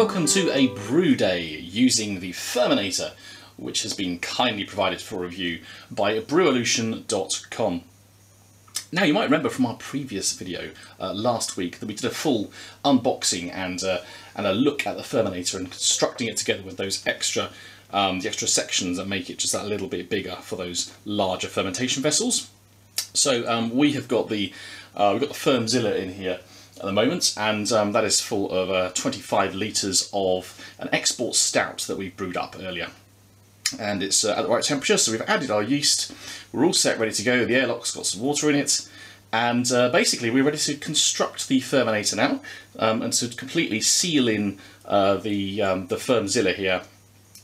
Welcome to a brew day using the Ferminator, which has been kindly provided for review by breweolution.com. Now, you might remember from our previous video last week that we did a full unboxing and a look at the Ferminator and constructing it together with those extra the extra sections that make it just that little bit bigger for those larger fermentation vessels. So we have got the we've got the Fermzilla in here at the moment, and that is full of 25 litres of an export stout that we brewed up earlier. And it's at the right temperature, so we've added our yeast, we're all set, ready to go. The airlock's got some water in it, and basically we're ready to construct the Ferminator now, and to completely seal in the Fermzilla here.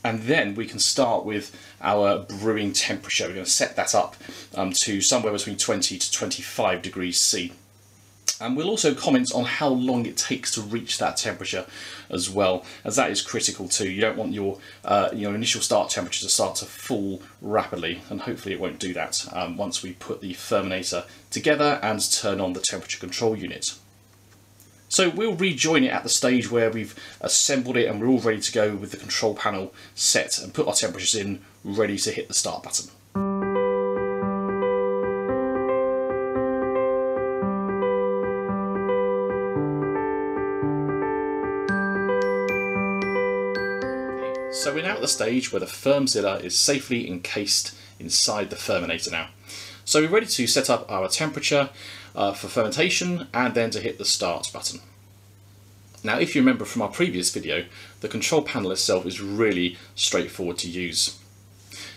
And then we can start with our brewing temperature. We're going to set that up to somewhere between 20 to 25 degrees C. And we'll also comment on how long it takes to reach that temperature as well, as that is critical too. You don't want your initial start temperature to start to fall rapidly, and hopefully it won't do that once we put the Ferminator together and turn on the temperature control unit. So we'll rejoin it at the stage where we've assembled it and we're all ready to go with the control panel set and put our temperatures in, ready to hit the start button. So we're now at the stage where the Fermzilla is safely encased inside the Ferminator now. So we're ready to set up our temperature for fermentation and then to hit the start button. Now, if you remember from our previous video, the control panel itself is really straightforward to use.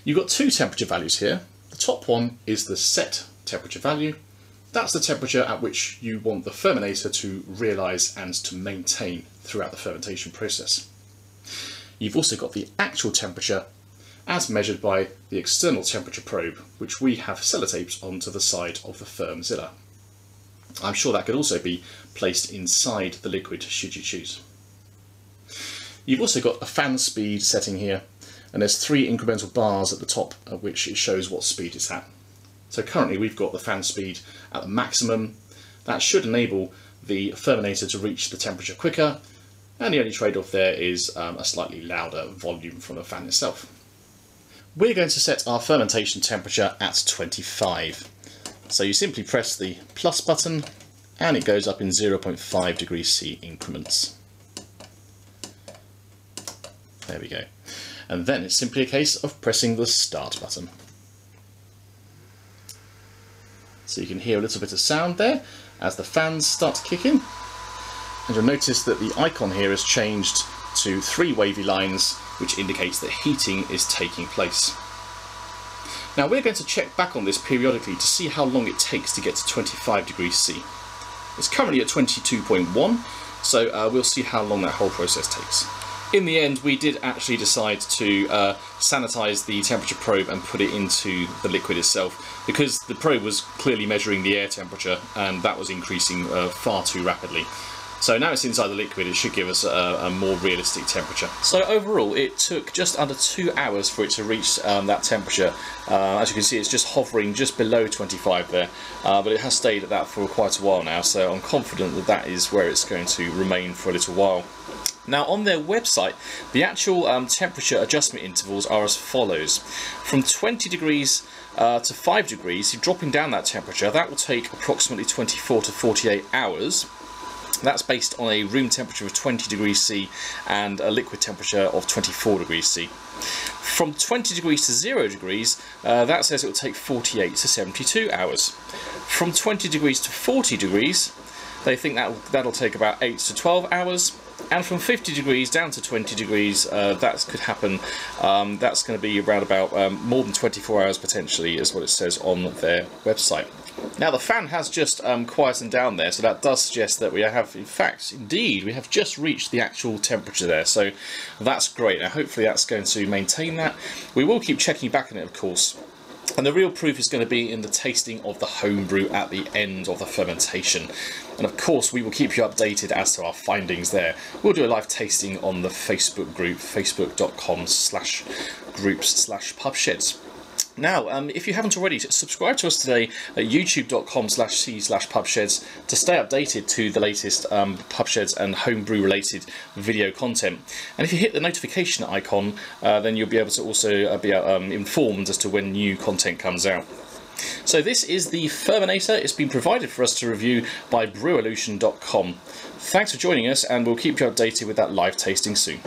You've got two temperature values here. The top one is the set temperature value. That's the temperature at which you want the Ferminator to realise and to maintain throughout the fermentation process. You've also got the actual temperature as measured by the external temperature probe, which we have sellotaped onto the side of the Fermzilla. I'm sure that could also be placed inside the liquid should you choose. You've also got a fan speed setting here, and there's 3 incremental bars at the top of which it shows what speed it's at. So currently we've got the fan speed at the maximum. That should enable the Ferminator to reach the temperature quicker, and the only trade-off there is a slightly louder volume from the fan itself. We're going to set our fermentation temperature at 25. So you simply press the plus button and it goes up in 0.5 degrees C increments. There we go. And then it's simply a case of pressing the start button. So you can hear a little bit of sound there as the fans start to kick in. And you'll notice that the icon here has changed to 3 wavy lines, which indicates that heating is taking place. Now we're going to check back on this periodically to see how long it takes to get to 25 degrees C. It's currently at 22.1, so we'll see how long that whole process takes. In the end, we did actually decide to sanitize the temperature probe and put it into the liquid itself, because the probe was clearly measuring the air temperature and that was increasing far too rapidly. So now it's inside the liquid, it should give us a more realistic temperature. So overall, it took just under 2 hours for it to reach that temperature. As you can see, it's just hovering just below 25 there, but it has stayed at that for quite a while now, so I'm confident that that is where it's going to remain for a little while. Now, on their website, the actual temperature adjustment intervals are as follows. From 20 degrees to 5 degrees, you're dropping down that temperature. That will take approximately 24 to 48 hours. That's based on a room temperature of 20 degrees C and a liquid temperature of 24 degrees C. From 20 degrees to 0 degrees, that says it will take 48 to 72 hours. From 20 degrees to 40 degrees, they think that'll take about 8 to 12 hours. And from 50 degrees down to 20 degrees, that could happen. That's going to be around about more than 24 hours potentially, is what it says on their website. Now the fan has just quietened down there, so that does suggest that we have, in fact, indeed, we have just reached the actual temperature there, so that's great. Now hopefully that's going to maintain that. We will keep checking back on it, of course. And the real proof is going to be in the tasting of the homebrew at the end of the fermentation. And of course we will keep you updated as to our findings there. We'll do a live tasting on the Facebook group, facebook.com/groups/pubsheds. Now, if you haven't already, subscribe to us today at youtube.com/c/pubsheds to stay updated to the latest pubsheds and homebrew related video content. And if you hit the notification icon, then you'll be able to also be informed as to when new content comes out. So this is the Ferminator. It's been provided for us to review by breweolution.com. Thanks for joining us, and we'll keep you updated with that live tasting soon.